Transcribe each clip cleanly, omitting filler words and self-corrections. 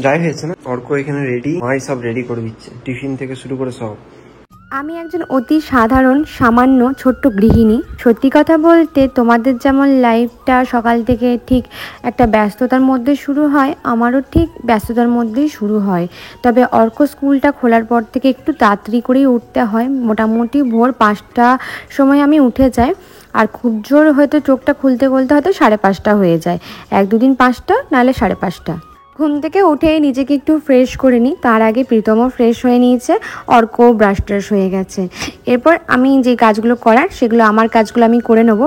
যাই হয়েছে না, অর্ক এখানে রেডি, মাই সব রেডি করে দিচ্ছে, টিফিন থেকে শুরু করে সব। আমি একজন অতি সাধারণ সামান্য ছোট্ট গৃহিণী। সত্যি কথা বলতে তোমাদের যেমন লাইফটা সকাল থেকে ঠিক একটা ব্যস্ততার মধ্যে শুরু হয়, আমারও ঠিক ব্যস্ততার মধ্যেই শুরু হয়। তবে অর্ক স্কুলটা খোলার পর থেকে একটু তাড়াতাড়ি করেই উঠতে হয়। মোটামুটি ভোর 5টার সময় আমি উঠে যাই, আর খুব জোর হয়তো চোখটা খুলতে খুলতে হয়তো 5:30 হয়ে যায়। 1-2 দিন 5টা, নাহলে 5:30। ঘুম থেকে উঠে নিজেকে একটু ফ্রেশ করে নিই। তার আগে প্রীতমও ফ্রেশ হয়ে নিয়েছে, অর্ক ব্রাশ ট্রাশ হয়ে গেছে। এরপর আমি যে কাজগুলো করার সেগুলো আমার কাজগুলো আমি করে নেবো।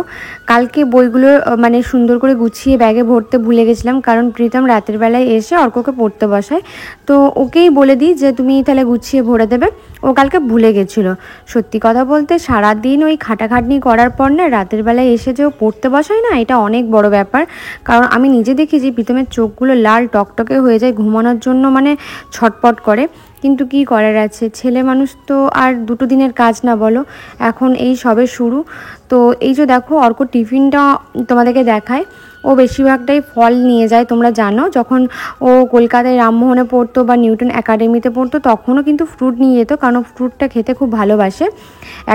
কালকে বইগুলো মানে সুন্দর করে গুছিয়ে ব্যাগে ভরতে ভুলে গেছিলাম, কারণ প্রীতম রাতের বেলায় এসে অর্ককে পড়তে বসায়। তো ওকেই বলে দিই যে তুমি তাহলে গুছিয়ে ভরে দেবে। ও কালকে ভুলে গেছিলো। সত্যি কথা বলতে সারাদিন ওই খাটাখাটনি করার পর না রাতের বেলায় এসে যে ও পড়তে বসায় না, এটা অনেক বড় ব্যাপার। কারণ আমি নিজে দেখেছি প্রীতমের চোখগুলো লাল টকটকে হয়ে যায়, ঘুমানোর জন্য মানে ছটপট করে। কিন্তু কি করার আছে, ছেলে মানুষ তো আর 2 দিনের কাজ না বলো। এখন এই সবে শুরু। তো এই যে দেখো অর্ক টিফিনটা তোমাদেরকে দেখায়। ও বেশিরভাগটাই ফল নিয়ে যায়। তোমরা জানো যখন ও কলকাতায় রামমোহনে পড়তো বা নিউটন একাডেমিতে পড়তো তখনও কিন্তু ফ্রুট নিয়ে যেত, কারণ ফ্রুটটা খেতে খুব ভালোবাসে।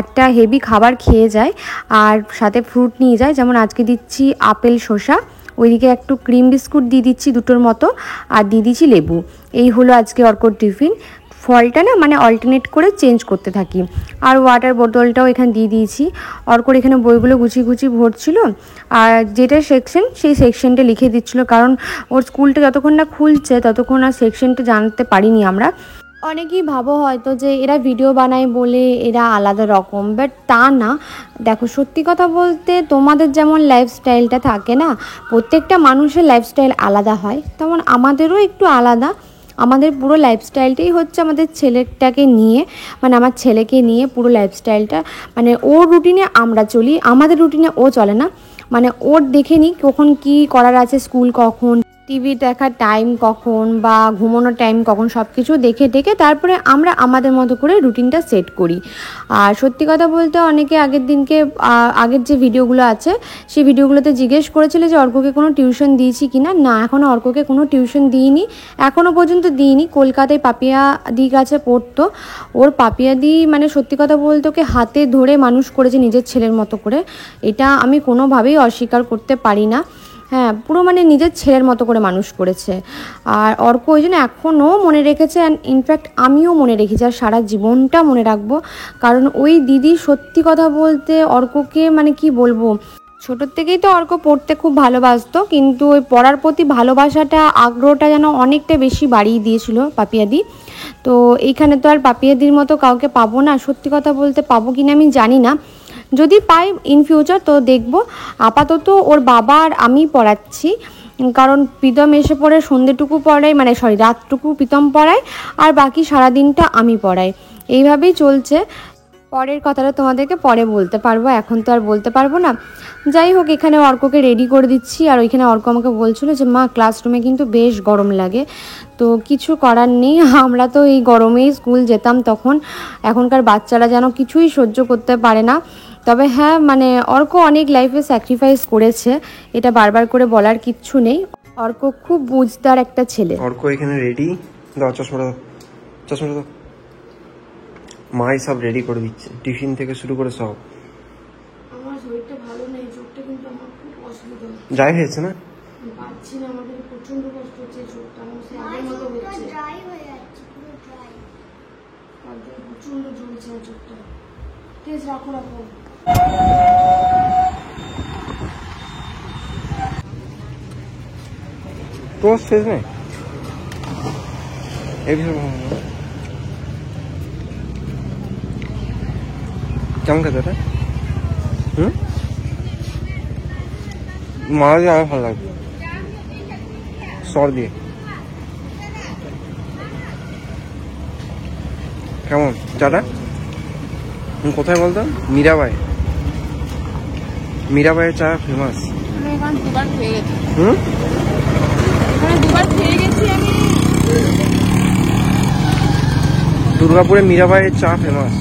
একটা হেভি খাবার খেয়ে যায় আর সাথে ফ্রুট নিয়ে যায়। যেমন আজকে দিচ্ছি আপেল শসা, ওইদিকে একটু ক্রিম বিস্কুট দিয়ে দিচ্ছি 2টোর মতো, আর দিয়ে দিচ্ছি লেবু। এই হলো আজকে অর্কর টিফিন। ফলটা না মানে অল্টারনেট করে চেঞ্জ করতে থাকি। আর ওয়াটার বোতলটাও এখানে দিয়ে দিয়েছি। অর্কর এখানে বইগুলো গুছিয়ে গুছিয়ে ভরছিল, আর যেটা সেকশন সেই সেকশনটা লিখে দিচ্ছিলো, কারণ ওর স্কুলটা যতক্ষণ না খুলছে ততক্ষণ আর সেকশনটা জানতে পারিনি আমরা। অনেকেই ভাবো হয়তো যে এরা ভিডিও বানায় বলে এরা আলাদা রকম, বাট তা না। দেখো সত্যি কথা বলতে তোমাদের যেমন লাইফস্টাইলটা থাকে না, প্রত্যেকটা মানুষের লাইফস্টাইল আলাদা হয়, তেমন আমাদেরও একটু আলাদা। আমাদের পুরো লাইফস্টাইলটাই হচ্ছে আমাদের ছেলেটাকে নিয়ে, মানে আমার ছেলেকে নিয়ে পুরো লাইফস্টাইলটা, মানে ওর রুটিনে আমরা চলি, আমাদের রুটিনে ও চলে না। মানে ওর দেখে নিই কখন কি করার আছে, স্কুল কখন, টিভি দেখার টাইম কখন, বা ঘুমানোর টাইম কখন, সব কিছু দেখে তারপরে আমরা আমাদের মতো করে রুটিনটা সেট করি। আর সত্যি কথা বলতে অনেকে আগের যে ভিডিওগুলো আছে সেই ভিডিওগুলোতে জিজ্ঞেস করেছিল যে অর্ককে কোনো টিউশন দিয়েছি কিনা। না, এখনও অর্ককে কোনো টিউশন দিইনি, এখনও পর্যন্ত দিইনি। কলকাতায় পাপিয়াদির কাছে পড়তো। ওর পাপিয়াদি মানে সত্যি কথা বলতে ওকে হাতে ধরে মানুষ করেছে নিজের ছেলের মতো করে। এটা আমি কোনোভাবেই অস্বীকার করতে পারি না। হ্যাঁ, পুরো মানে নিজের ছেলের মতো করে মানুষ করেছে। আর অর্ক ওই জন্য এখনও মনে রেখেছে, অ্যান্ড ইনফ্যাক্ট আমিও মনে রেখেছি, আর সারা জীবনটা মনে রাখবো। কারণ ওই দিদি সত্যি কথা বলতে অর্ককে মানে কি বলবো, ছোটোর থেকেই তো অর্ক পড়তে খুব ভালোবাসতো, কিন্তু ওই পড়ার প্রতি ভালোবাসাটা আগ্রহটা যেন অনেকটা বেশি বাড়িয়ে দিয়েছিল পাপিয়াদি। তো এইখানে তো আর পাপিয়াদির মতো কাউকে পাবো না। সত্যি কথা বলতে পাবো কিনা আমি জানি না, যদি পাই ইন ফিউচার তো দেখব। আপাতত ওর বাবা আর আমি পড়াচ্ছি, কারণ প্রীতম এসে পড়ে সন্ধ্যেটুকু পড়াই, মানে রাতটুকু প্রীতম পড়ায়, আর বাকি সারাদিনটা আমি পড়াই। এইভাবেই চলছে। পরের কথাটা তোমাদেরকে পরে বলতে পারবো, এখন তো আর বলতে পারবো না। যাই হোক, এখানে অর্ককে রেডি করে দিচ্ছি, আর ওইখানে অর্ক আমাকে বলছিল যে মা ক্লাসরুমে কিন্তু বেশ গরম লাগে। তো কিছু করার নেই, আমরা তো এই গরমেই স্কুল যেতাম তখন। এখনকার বাচ্চারা যেন কিছুই সহ্য করতে পারে না। তবে হ্যাঁ, মানে অর্ক অনেক লাইফে স্যাক্রিফাইস করেছে, এটা বারবার করে বলার কিচ্ছু নেই। অর্ক খুব বুঝদার একটা ছেলে। অর্ক এখানে রেডি, দাও চশমাটা দাও। মাই সব রেডি করে দিচ্ছে, টিফিন থেকে শুরু করে সব। আমার শরীরটা ভালো নেই, চোখটা কিন্তু আমার খুব অসুবিধা হচ্ছে। ড্রাই হয়েছে না? পাচ্ছি না, আমাদের প্রচন্ড কষ্ট হচ্ছে, চোখটা আমার সে আগের মতো হচ্ছে, ড্রাই হয়ে যাচ্ছে, পুরো ড্রাই। কালকে প্রচন্ড জ্বলছে চোখটা। ঠিক আছে, রাখো। তো শেষ নেই কেমন খেতে এটা? মারা দিয়ে আমার ভালো লাগবে, সর দিয়ে। কেমন চাটা? কোথায় বলতো? মীরাবাইয়ের চা ফেমাস। দুর্গাপুরে মীরাবাইয়ের চা ফেমাস।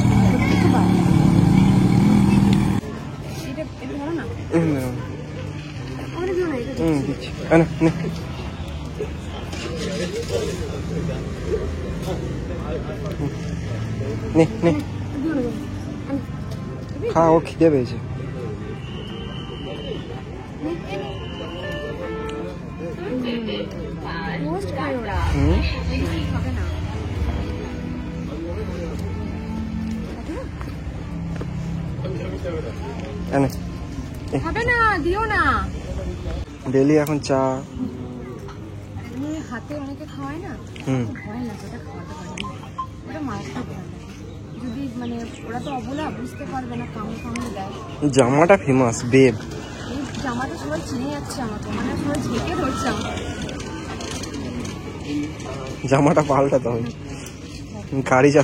দিচ্ছি না নে নে নে খা, ও খিদে পেয়েছে। রোস্ট খায় ওরা, খাবে না। খাবে না, দিও না। ডেলি এখন চা হাতে অনেকে খাওয়ায় না, ভয় লাগে ওটা খাওয়াতে পারে না, ওটা মারাত্মক ভয় লাগে। যদি মানে ওরা তো অবলা, বুঝতে পারবে না, কামড়ে কামড়ে দেয়। জামাটা ফেমাস বেব, এই জামাটা সবাই চিনে যাচ্ছে আমাকে, মানে সবাই ঝেঁকে ধরছে আমাকে। জামাটা পাল্টাতে হবে, গাড়ি চা।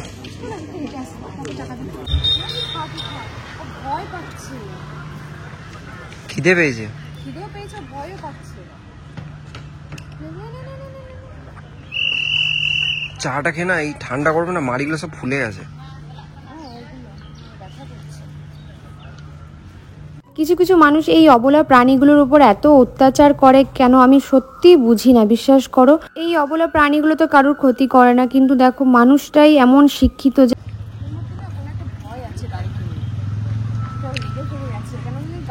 ভয় পাচ্ছে, খিদে পেয়েছে, খিদেও পেয়েছে, ভয়ও পাচ্ছে। চাটা খেয়ে না, এই ঠান্ডা করবে না, মাড়িগুলো সব ফুলে গেছে। কিছু কিছু মানুষ এই অবলা প্রাণীগুলোর উপর এত অত্যাচার করে কেন আমি সত্যি বুঝি না, বিশ্বাস করো। এই অবলা প্রাণীগুলো তো কারোর ক্ষতি করে না, কিন্তু দেখো মানুষটাই এমন শিক্ষিত যে ভয় আছে গাড়িতে,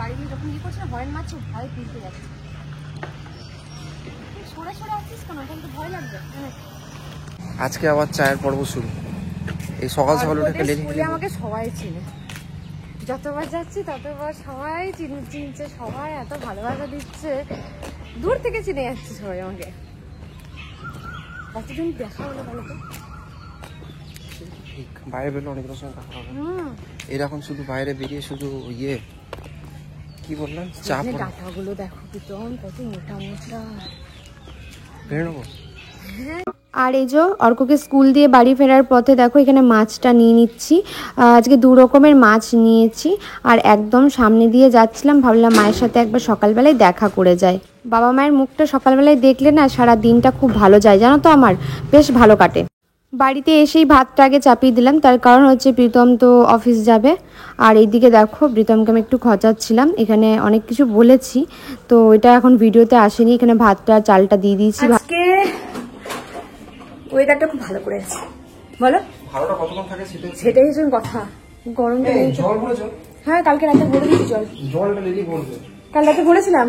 গাড়ি যখন ইয়ে করছে হরেন মারছে, ভয় তুলতে যাচ্ছে। সরে সরে আসছিস কেন, এখন তো ভয় লাগবে। আজকে আবার চায়ের পর্ব শুরু, এই সকাল সকাল উঠে লেডি আমাকে সবাই চিনে, যতবার যাচ্ছি ততবার সবাই চিনছে, সবাই এত ভালোবাসা দিচ্ছে, দূর থেকে চিনে যাচ্ছে সবাই আমাকে। কতদিন দেখা হলো বলো তো, বাইরে বেরোলে অনেকের সঙ্গে কথা হবে। এরকম শুধু বাইরে বেরিয়ে শুধু ইয়ে কি বললাম, চা ডাটাগুলো দেখো প্রীতম, কত মোটা মোটা। বেরো নেবো। আর এই যে অর্ককে স্কুল দিয়ে বাড়ি ফেরার পথে দেখো এখানে মাছটা নিয়ে নিচ্ছি। আজকে 2 রকমের মাছ নিয়েছি, আর একদম সামনে দিয়ে যাচ্ছিলাম, ভাবলাম মায়ের সাথে একবার সকালবেলায় দেখা করে যায়। বাবা মায়ের মুখটা সকালবেলায় দেখলে না সারা দিনটা খুব ভালো যায়, জানো তো, আমার বেশ ভালো কাটে। বাড়িতে এসেই ভাতটা আগে চাপিয়ে দিলাম, তার কারণ হচ্ছে প্রীতম তো অফিস যাবে। আর এইদিকে দেখো প্রীতমকে আমি একটু খচাচ্ছিলাম, এখানে অনেক কিছু বলেছি, তো এটা এখন ভিডিওতে আসেনি। এখানে ভাতটা চালটা দিয়ে দিয়েছি। আজকে ওয়েদারটা খুব ভালো করে আছে, বলো ভালোটা কতক্ষণ থাকে সেটাই হচ্ছে কথা। গরমটা নেই। জল ভরেছো? হ্যাঁ, কালকে রাতে ভরে দিয়েছি জল। জলটা লেলি ভরবে। কাল রাতে ভরেছিলাম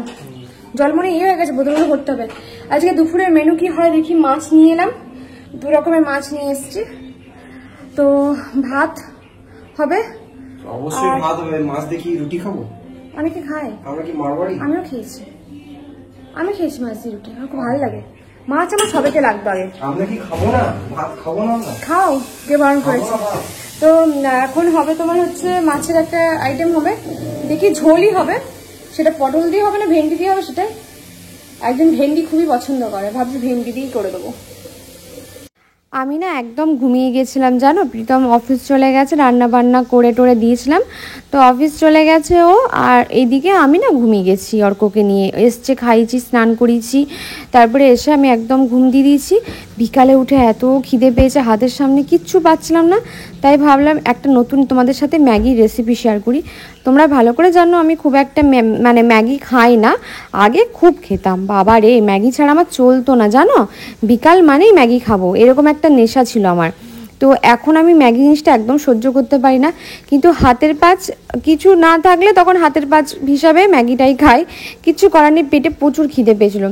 জল, মনে ইয়ে হয়ে গেছে, বোতলগুলো করতে হবে। আজকে দুপুরের মেনু কি হয় দেখি। মাছ নিয়ে এলাম, 2 রকমের মাছ নিয়ে এসেছি, তো ভাত হবে। অবশ্যই ভাত হবে, মাছ দেখি রুটি খাবো। অনেকে খায়, আমরা কি মারবাড়ি? আমিও খেয়েছি, আমি খেয়েছি মাছ দিয়ে রুটি, আমার খুব ভালো লাগে। মাছ আমার সবাইকে লাগবে আগে। আমরা কি খাবো না ভাত? খাবো না আমরা? খাও, কে বারণ করেছে? তো এখন হবে তোমার হচ্ছে মাছের একটা আইটেম হবে, দেখি ঝোলই হবে, সেটা পটল দিয়ে হবে না ভেন্ডি দিয়ে হবে সেটাই। একজন ভেন্ডি খুবই পছন্দ করে, ভাবছি ভেন্ডি দিয়েই করে দেবো। আমি না একদম ঘুমিয়ে গেছিলাম জানো, প্রীতম অফিস চলে গেছে, রান্না বান্না করে টোরে দিয়েছিলাম, তো অফিস চলে গেছে ও। আর এইদিকে আমি না ঘুমিয়ে গেছি, অর্ককে নিয়ে এসছে, খাইছি, স্নান করিয়েছি, তারপরে এসে আমি একদম ঘুম দিয়ে দিয়েছি। বিকালে উঠে এত খিদে পেয়েছে, হাতের সামনে কিচ্ছু পাচ্ছিলাম না, তাই ভাবলাম একটা নতুন তোমাদের সাথে ম্যাগির রেসিপি শেয়ার করি। তোমরা ভালো করে জানো আমি খুব একটা মানে ম্যাগি খাই না, আগে খুব খেতাম, বাবা রে ম্যাগি ছাড়া আমার চলতো না জানো, বিকাল মানেই ম্যাগি খাবো এরকম একটা নেশা ছিল আমার। তো এখন আমি ম্যাগি জিনিসটা একদম সহ্য করতে পারি না, কিন্তু হাতের পাঁচ কিছু না থাকলে তখন হাতের পাঁচ হিসাবে ম্যাগিটাই খাই, কিছু করার নেই, পেটে প্রচুর খিদে পেয়েছিল।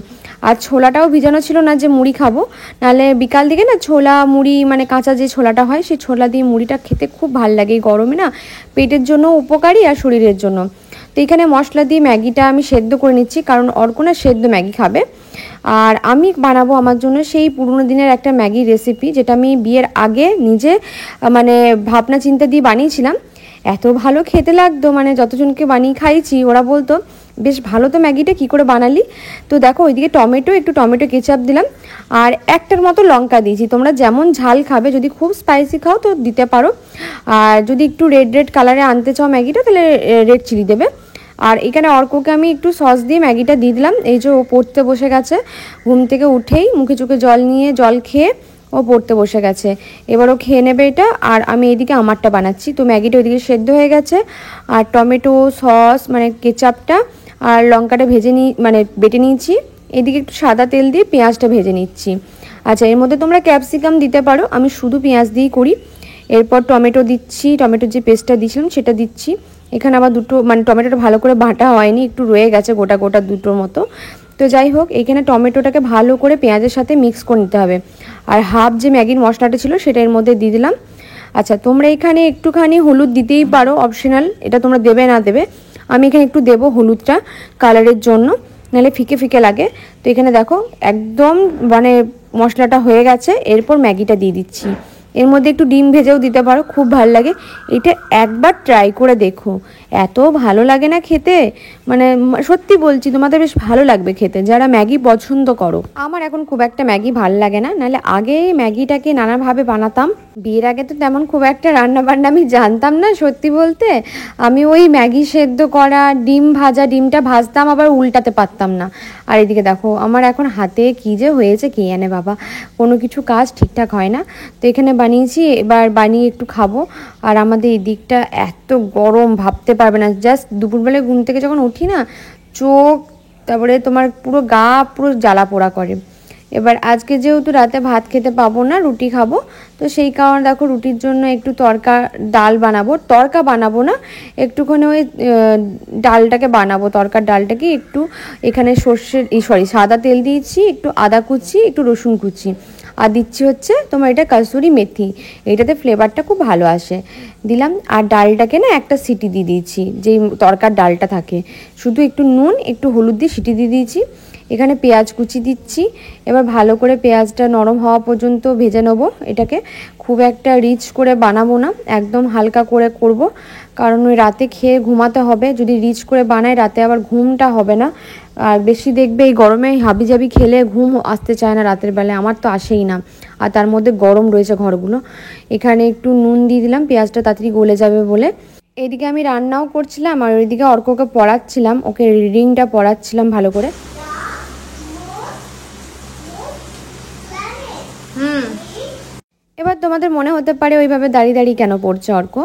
আর ছোলাটাও ভিজানো ছিল না যে মুড়ি খাবো, নাহলে বিকাল দিকে না ছোলা মুড়ি মানে কাঁচা যে ছোলাটা হয় সেই ছোলা দিয়ে মুড়িটা খেতে খুব ভালো লাগে, এই গরমে না পেটের জন্য উপকারী আর শরীরের জন্য। তো এখানে মশলা দিয়ে ম্যাগিটা আমি সেদ্ধ করে নিচ্ছি, কারণ অর্ক না সেদ্ধ ম্যাগি খাবে। আর আমি বানাবো আমার জন্য সেই পুরনো দিনের একটা ম্যাগি রেসিপি, যেটা আমি বিয়ের আগে নিজে মানে ভাবনা চিন্তা দিয়ে বানিয়েছিলাম, এত ভালো খেতে লাগতো, মানে যতজনকে বানিয়ে খাইছি ওরা বলতো বেশ ভালো তো ম্যাগিটা কী করে বানালি। তো দেখো ওইদিকে একটু টমেটো কেচাপ দিলাম, আর একটার মতো লঙ্কা দিয়েছি, তোমরা যেমন ঝাল খাবে, যদি খুব স্পাইসি খাও তো দিতে পারো, আর যদি একটু রেড কালারে আনতে চাও ম্যাগিটা তাহলে রেড চিলি দেবে। আর এখানে অর্ককে আমি একটু সস দিয়ে ম্যাগিটা দিয়ে দিলাম। এই যে ও পড়তে বসে গেছে, ঘুম থেকে উঠেই মুখে চোখে জল খেয়ে ও পড়তে বসে গেছে, এবারও খেয়ে নেবে এটা। আর আমি এদিকে আমারটা বানাচ্ছি, তো ম্যাগিটা ওইদিকে সেদ্ধ হয়ে গেছে, আর টমেটো সস মানে কেচাপটা আর লঙ্কাটা ভেজে মানে বেটে নিয়েছি। এদিকে একটু সাদা তেল দিয়ে পেঁয়াজটা ভেজে নিচ্ছি। আচ্ছা, এর মধ্যে তোমরা ক্যাপসিকাম দিতে পারো, আমি শুধু পেঁয়াজ দিয়েই করি। এরপর টমেটো দিচ্ছি, টমেটোর যে পেস্টটা দিয়েছিলাম সেটা দিচ্ছি। এখানে আবার দুটো মানে টমেটোটা ভালো করে বাটা হয়নি, একটু রয়ে গেছে গোটা গোটা দুটোর মতো। তো যাই হোক, এখানে টমেটোটাকে ভালো করে পেঁয়াজের সাথে মিক্স করে নিতে হবে। আর হাফ যে ম্যাগির মশলাটা ছিল সেটা এর মধ্যে দিয়ে দিলাম। আচ্ছা, তোমরা এখানে একটুখানি হলুদ দিতেই পারো, অপশনাল, এটা তোমরা দেবে না দেবে। আমি এখানে একটু দেবো হলুদটা কালারের জন্য, নাহলে ফিকে ফিকে লাগে। তো এখানে দেখো একদম মানে মশলাটা হয়ে গেছে। এরপর ম্যাগিটা দিয়ে দিচ্ছি। এর মধ্যে একটু ডিম ভেজেও দিতে পারো, খুব ভালো লাগে। এটা একবার ট্রাই করে দেখো, এত ভালো লাগে না খেতে, মানে সত্যি বলছি তোমাদের বেশ ভালো লাগবে খেতে, যারা ম্যাগি পছন্দ করো। আমার এখন খুব একটা ম্যাগি ভালো লাগে না, নাহলে আগে ম্যাগিটাকে নানাভাবে বানাতাম। বিয়ের আগে তো তেমন খুব একটা রান্না বান্না আমি জানতাম না, সত্যি বলতে। আমি ওই ম্যাগি সেদ্ধ করা, ডিম ভাজা, ডিমটা ভাজতাম আবার উল্টাতে পারতাম না। আর এদিকে দেখো আমার এখন হাতে কী যে হয়েছে কে জানে বাবা, কোনো কিছু কাজ ঠিকঠাক হয় না। তো এখানে বানিয়েছি, এবার বানিয়ে একটু খাবো। আর আমাদের এই দিকটা এত গরম ভাবতে পারবে না। জাস্ট দুপুরবেলায় ঘুম থেকে যখন উঠি না, চোখ, তারপরে তোমার পুরো গা পুরো জ্বালা পোড়া করে। এবার আজকে যেহেতু রাতে ভাত খেতে পাবো না, রুটি খাবো, তো সেই কারণে দেখো রুটির জন্য একটু ডাল বানাবো না, একটুখানি ওই ডালটাকে বানাবো। তরকার ডালটাকে একটু এখানে সাদা তেল দিয়েছি, একটু আদা কুচি, একটু রসুন কুচি, আর দিচ্ছি হচ্ছে তোমার এটা কাসুরি মেথি, এটাতে ফ্লেভারটা খুব ভালো আসে, দিলাম। আর ডালটাকে না একটা সিটি দিয়ে দিয়েছি, যেই তরকার ডালটা থাকে, শুধু একটু নুন একটু হলুদ দিয়ে সিটি দিয়ে দিয়েছি। এখানে পেঁয়াজ কুচি দিচ্ছি। এবার ভালো করে পেঁয়াজটা নরম হওয়া পর্যন্ত ভেজে নেবো। এটাকে খুব একটা রিচ করে বানাবো না, একদম হালকা করে করব, কারণ ওই রাতে খেয়ে ঘুমাতে হবে। যদি রিচ করে বানাই রাতে আবার ঘুমটা হবে না। আর বেশি দেখবে এই গরমে হাবিজাবি খেলে ঘুম আসতে চায় না রাতের বেলায়, আমার তো আসেই না। আর তার মধ্যে গরম রয়েছে ঘরগুলো। এখানে একটু নুন দিয়ে দিলাম, পেঁয়াজটা তাড়াতাড়ি গলে যাবে বলে। এদিকে আমি রান্নাও করছিলাম আর ওইদিকে অর্ককে পড়াচ্ছিলাম, ওকে রিডিংটা পড়াচ্ছিলাম ভালো করে। এবার তোমাদের মনে হতে পারে ওইভাবে দাঁড়িয়ে দাঁড়িয়ে কেন পড়ছে অর্ক,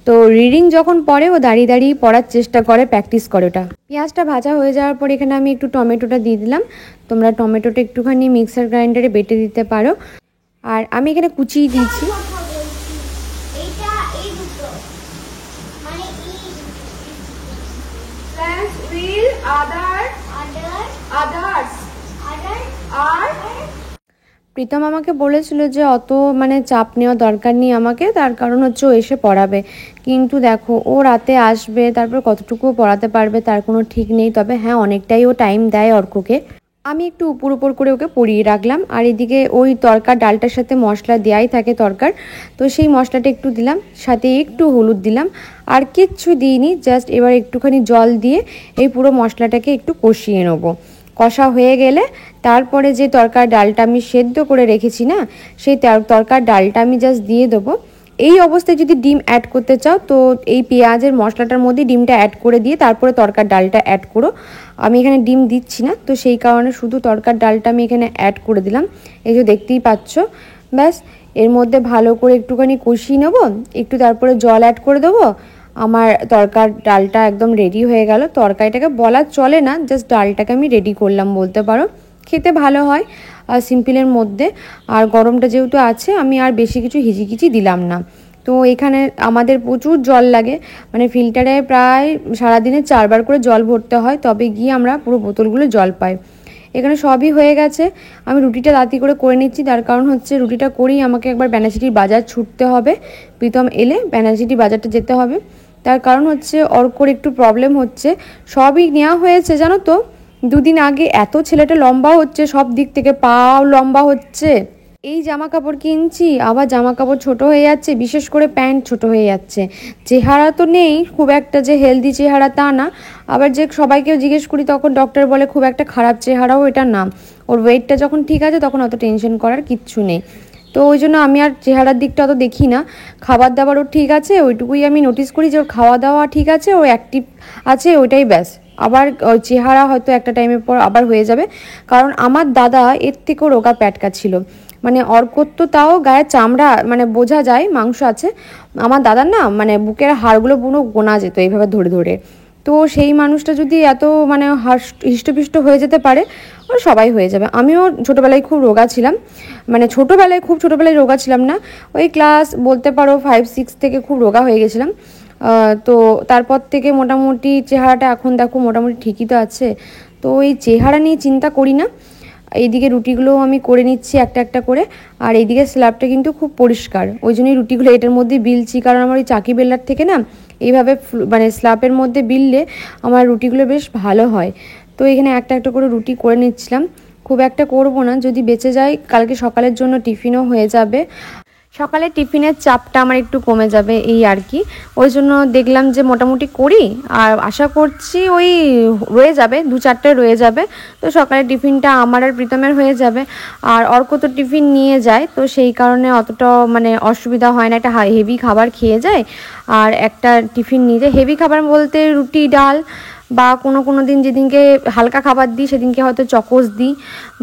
তো রিডিং যখন পড়ে ও দাঁড়িয়ে দাঁড়িয়ে পড়ার চেষ্টা করে, প্র্যাকটিস করে ওটা। পেঁয়াজটা ভাজা হয়ে যাওয়ার পর এখানে আমি একটু টমেটোটা দিয়ে দিলাম। তোমরা টমেটোটা একটুখানি মিক্সার গ্রাইন্ডারে বেটে দিতে পারো। আর আমি এখানে কুচিয়ে দিয়েছি। এইটা এই দুটো মানে others আদার আর প্রীতম আমাকে বলেছিল যে অত মানে চাপ নেওয়া দরকার নেই আমাকে, তার কারণ হচ্ছে ও এসে পড়াবে। কিন্তু দেখো ও রাতে আসবে, তারপর কতটুকু পড়াতে পারবে তার কোনো ঠিক নেই। তবে হ্যাঁ, অনেকটাই ও টাইম দেয় অর্ককে। আমি একটু উপর করে ওকে পড়িয়ে রাখলাম। আর এদিকে ওই তরকার ডালটার সাথে মশলা দেওয়াই থাকে তরকার, তো সেই মশলাটা একটু দিলাম, সাথে একটু হলুদ দিলাম, আর কিচ্ছু দিইনি। জাস্ট এবার একটুখানি জল দিয়ে এই পুরো মশলাটাকে একটু কষিয়ে নেবো। কষা হয়ে গেলে তারপরে যে তরকার ডালটা আমি সেদ্ধ করে রেখেছি না, সেই তরকার ডালটা আমি জাস্ট দিয়ে দেবো। এই অবস্থায় যদি ডিম অ্যাড করতে চাও তো এই পেঁয়াজের মশলাটার মধ্যে ডিমটা অ্যাড করে দিয়ে তারপরে তরকার ডালটা অ্যাড করো। আমি এখানে ডিম দিচ্ছি না, তো সেই কারণে শুধু তরকার ডালটা আমি এখানে অ্যাড করে দিলাম। এই যে দেখতেই পাচ্ছ। ব্যাস, এর মধ্যে ভালো করে একটুখানি কষিয়ে নেবো, একটু তারপরে জল অ্যাড করে দেবো। আমার তরকার ডালটা একদম রেডি হয়ে গেল। তরকারিটাকে বলা চলে না, জাস্ট ডালটাকে আমি রেডি করলাম বলতে পারো। খেতে ভালো হয় আর সিম্পলের মধ্যে। আর গরমটা যেহেতু আছে আমি আর বেশি কিছু হিজিকিচি দিলাম না। তো এখানে আমাদের প্রচুর জল লাগে, মানে ফিল্টারে প্রায় সারাদিনে 4 বার করে জল ভরতে হয়, তবে গিয়ে আমরা পুরো বোতলগুলো জল পাই। এখানে সবই হয়ে গেছে। আমি রুটিটা রাতি করে নিচ্ছি, তার কারণ হচ্ছে রুটিটা করেই আমাকে একবার ব্যানাচিটির বাজার ছুটতে হবে। প্রীতম এলে ব্যানাচিটি বাজারটা যেতে হবে। তার কারণ হচ্ছে অর্কর একটু প্রবলেম হচ্ছে। সবই নেওয়া হয়েছে জানো তো, 2 দিন আগে এত ছেলেটা লম্বা হচ্ছে, সব দিক থেকে পাও লম্বা হচ্ছে। এই জামা কাপড় কিনছি, আবার জামা কাপড় ছোট হয়ে যাচ্ছে, বিশেষ করে প্যান্ট ছোট হয়ে যাচ্ছে। চেহারা তো নেই খুব একটা যে হেলদি চেহারা তা না, আবার যে সবাইকেও জিজ্ঞেস করি তখন ডক্টর বলে খুব একটা খারাপ চেহারাও এটা না। ওর ওয়েটটা যখন ঠিক আছে তখন অত টেনশন করার কিচ্ছু নেই। তো ওই জন্য আমি আর চেহারার দিকটা অত দেখি না। খাবার দাবারও ঠিক আছে, ওইটুকুই আমি নোটিস করি যে ওর খাওয়া দাওয়া ঠিক আছে, ও অ্যাক্টিভ আছে, ওইটাই ব্যাস। আবার ওই চেহারা হয়তো একটা টাইমের পর আবার হয়ে যাবে, কারণ আমার দাদা এর থেকেও রোগা প্যাটকা ছিল। মানে অর্কর তো তাও গায়ে চামড়া মানে বোঝা যায় মাংস আছে, আমার দাদার না মানে বুকের হাড়গুলো পুরো গোনা যেত এইভাবে ধরে ধরে। তো তো সেই মানুষটা যদি এত মানে হৃষ্টপুষ্ট হয়ে যেতে পারে, ও সবাই হয়ে যাবে। আমিও ছোটোবেলায় খুব রোগা ছিলাম, মানে ছোটোবেলায় রোগা ছিলাম না, ওই ক্লাস বলতে পারো 5-6 থেকে খুব রোগা হয়ে গেছিলাম। তো তারপর থেকে মোটামুটি চেহারাটা এখন দেখো মোটামুটি ঠিকই তো আছে। তো ওই চেহারা নিয়ে চিন্তা করি না। এইদিকে রুটিগুলোও আমি করে নিচ্ছি একটা একটা করে, আর এইদিকে স্ল্যাবটা কিন্তু খুব পরিষ্কার, ওই জন্যই রুটিগুলো এটার মধ্যে বিলছি, কারণ আমার ওই চাকি বেলার থেকে না এইভাবে মানে স্ল্যাবের মধ্যে বিললে আমার রুটিগুলো বেশ ভালো হয়। তো এখানে একটা একটা করে রুটি করে নিচ্ছিলাম, খুব একটা করব না, যদি বেঁচে যায় কালকে সকালের জন্য টিফিনও হয়ে যাবে। সকালে টিফিনের চাপটা আমার একটু কমে যাবে এই আর কি, ওই জন্য দেখলাম যে মোটামুটি করি, আর আশা করছি ওই রয়ে যাবে 2-4টে রয়ে যাবে। তো সকালে টিফিনটা আমার আর প্রীতমের হয়ে যাবে, আর অর্ক তো টিফিন নিয়ে যায়, তো সেই কারণে অতটা মানে অসুবিধা হয় না, একটা হেভি খাবার খেয়ে যায় আর একটা টিফিন নিয়ে যায়। হেভি খাবার বলতে রুটি ডাল, বা কোনো দিন যেদিনকে হালকা খাবার দিই সেদিনকে হয়তো চকোস দিই,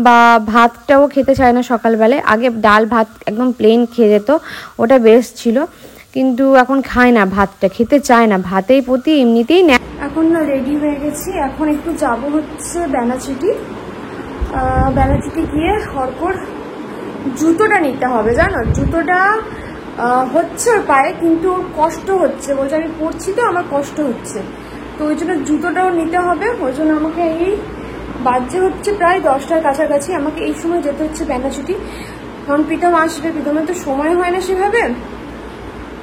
বা ভাতটাও খেতে চায় না সকালবেলায়। আগে ডাল ভাত একদম প্লেন খেয়ে যেত, ওটা বেস্ট ছিল, কিন্তু এখন খায় না, ভাতটা খেতে চায় না, ভাতের প্রতি এমনিতেই নেয়। এখন রেডি হয়ে গেছি, এখন একটু যাব হচ্ছে বেনাচিটি গিয়ে হরকর জুতোটা নিতে হবে। জানো জুতোটা হচ্ছে ওর পায়ে, কিন্তু ওর কষ্ট হচ্ছে, বলছে আমি পড়ছি তো আমার কষ্ট হচ্ছে, তো ওই জন্য জুতোটাও নিতে হবে। ওই জন্য আমাকে এই বাজে হচ্ছে প্রায় 10টার কাছাকাছি, আমাকে এই সময় যেতে হচ্ছে বেনাচিটি, কারণ প্রীতম আসবে, প্রীতমের তো সময় হয় না সেভাবে,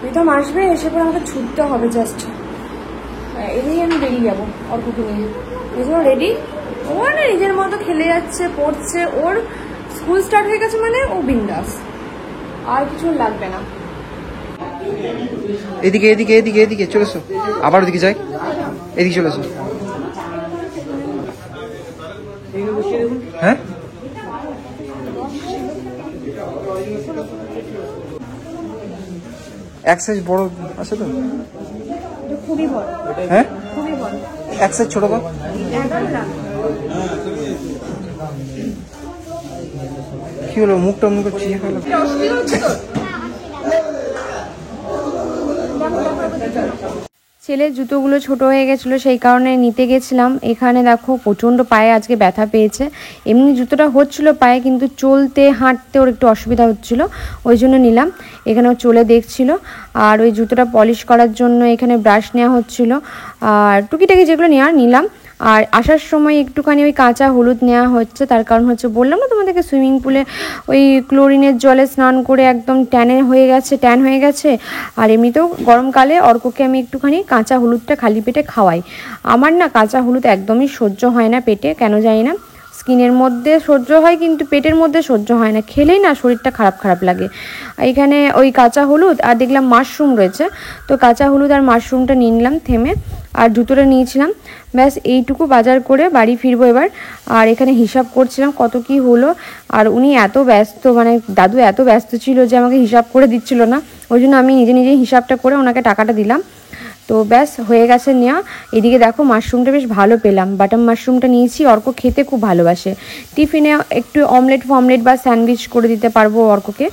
প্রীতম আসবে, এসে পরে আমাকে ছুটতে হবে জাস্ট, এলেই আমি বেরিয়ে যাবো অল্পকে নিয়ে। এই জন্য রেডি। ও না নিজের মতো খেলে যাচ্ছে, পড়ছে, ওর স্কুল স্টার্ট হয়ে গেছে মানে ও বিন্দাস, আর কিছু লাগবে না। এদিকে এদিকে এদিকে এদিকে চলে এসো, আবার ওদিকে যাই, এদিকে চলে এসো। হ্যাঁ এক সাইজ বড় আছে তো, খুবই বড়, হ্যাঁ খুবই বড়, এক সাইজ ছোট বা 11 লাখ। কি হলো, মুখটা চিয়ে ফেলো। ছেলের জুতোগুলো ছোট হয়ে গেছিলো, সেই কারণে নিতে গেছিলাম। এখানে দেখো প্রচণ্ড পায়ে আজকে ব্যথা পেয়েছে, এমনি জুতোটা হচ্ছিল পায়ে, কিন্তু চলতে হাঁটতে ওর একটু অসুবিধা হচ্ছিল, ওই জন্য নিলাম। এখানেও চলে দেখছিল, আর ওই জুতোটা পলিশ করার জন্য এখানে ব্রাশ নেওয়া হচ্ছিল, আর টুকিটাকি যেগুলো নেওয়ার নিলাম। আর আসার সময় একটুখানি ওই কাঁচা হলুদ নেওয়া হচ্ছে, তার কারণ হচ্ছে বললাম না তোমাদেরকে সুইমিং পুলে ওই ক্লোরিনের জলে স্নান করে একদম ট্যান হয়ে গেছে। আর এমনিতেও গরমকালে অর্ককে আমি একটুখানি কাঁচা হলুদটা খালি পেটে খাওয়াই। আমার না কাঁচা হলুদ একদমই সহ্য হয় না পেটে, কেন জানি না, স্কিনের মধ্যে সহ্য হয় কিন্তু পেটের মধ্যে সহ্য হয় না, খেলেই না শরীরটা খারাপ লাগে। এখানে ওই কাঁচা হলুদ আর দেখলাম মাশরুম রয়েছে, তো কাঁচা হলুদ আর মাশরুমটা নিয়ে নিলাম থেমে, আর জুতোটা নিয়েছিলাম। ব্যাস এইটুকু বাজার করে বাড়ি ফিরবো এবার। আর এখানে হিসাব করছিলাম কত কি হলো, আর উনি এত ব্যস্ত, মানে দাদু এত ব্যস্ত ছিল যে আমাকে হিসাব করে দিচ্ছিল না, ওই জন্য আমি নিজে হিসাবটা করে ওনাকে টাকাটা দিলাম। তো ব্যাস হয়ে গেছে নেওয়া। এদিকে দেখো মাশরুমটা বেশ ভালো পেলাম, বাটার মাশরুমটা নিয়েছি, অর্ক খেতে খুব ভালোবাসে। টিফিনে একটু অমলেট বা স্যান্ডউইচ করে দিতে পারবো অর্ককে।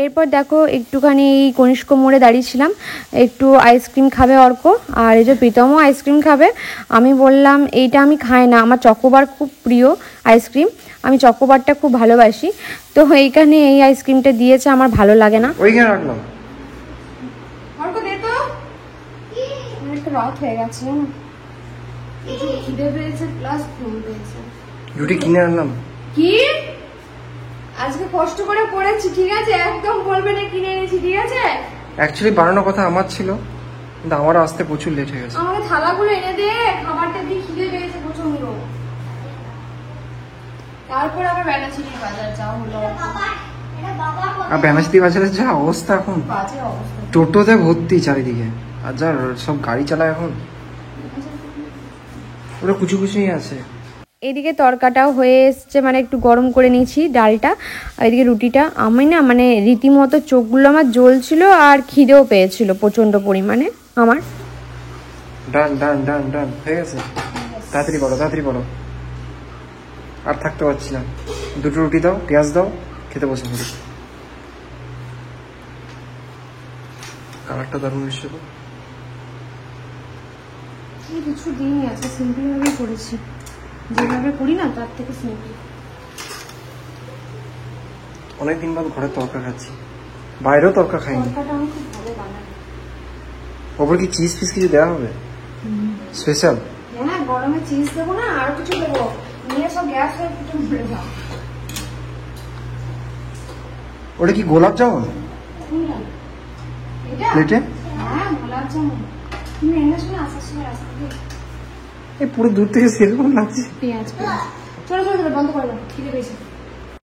এরপর দেখো একটুখানি এই কনিষ্ক মোড়ে দাঁড়িয়েছিলাম, একটু আইসক্রিম খাবে অর্ক, আর এই যে প্রীতমও আইসক্রিম খাবে। আমি বললাম এইটা আমি খাই না, আমার চকোবার খুব প্রিয় আইসক্রিম, আমি চকোবারটা খুব ভালোবাসি, তো এইখানে এই আইসক্রিমটা দিয়েছে, আমার ভালো লাগে না। ওইখানে রাখলাম। অর্ক দে তো, একটু রাত হয়ে গেছে না, একটু খিদে পেয়েছে প্লাস ঘুম পেয়েছে। রুটি কিনে আনলাম। কি আজকে কষ্ট করে পড়েছি, ঠিক আছে, একদম বলবে না কিনে এনেছি, ঠিক আছে। অ্যাকচুয়ালি বানানোর কথা আমার ছিল, কিন্তু আমার আসতে প্রচুর লেট হয়ে গেছে। আমাকে থালাগুলো এনে দে, খাবারটা দিয়ে খিদে পেয়েছে প্রচন্ড। তারপর আবার বেনাচিটির বাজার যাওয়া হলো। আর বেনাচিটি বাজারের যা অবস্থা এখন, বাজে অবস্থা, টোটোতে ভর্তি চারিদিকে, আর যা সব গাড়ি চালায় এখন, ওরা কুচি আছে। এদিকে তরকাটাও হয়ে এসছে, মানে একটু গরম করে নিয়েছি ডালটা, আর এদিকে রুটিটা। আমি না মানে রীতিমতো চোখগুলো আমার জ্বলছিল, আর খিদেও পেয়েছিল প্রচণ্ড পরিমাণে আমার। ডান ডান ডান ডান হয়ে গেছে, তাড়াতাড়ি বলো, আর থাকতে পারছি না। দুটো রুটি দাও, পেঁয়াজ দাও, খেতে বসে পড়ি। কালারটা দারুণ এসেছে। এই কিছু দিনই আছে, সিম্পল ভাবেই করেছি, যেভাবে করি না তার থেকে সিম্পল। অনেকদিন বাদ ঘরে তরকা খাচ্ছি, বাইরেও তরকা খাইনি। তরকাটা আমি খুব ভালো বানাই। ওপর কি চিজ ফিস কিছু দেওয়া হবে স্পেশাল? হ্যাঁ, গরমে চিজ দেবো না, আরো কিছু দেবো, নিয়ে সব গ্যাস হয়ে ফুটে মরে যাও। ওটা কি গোলাপ জামুন এটা প্লেটে? হ্যাঁ, গোলাপ জামুন। তুমি এনেছো না আসার সময় রাস্তা থেকে? এই পুরো দূর থেকে সেরকম লাগছে। পেঁয়াজ, চলো চলো চলো, বন্ধ করে দাও, খিদে পেয়েছে।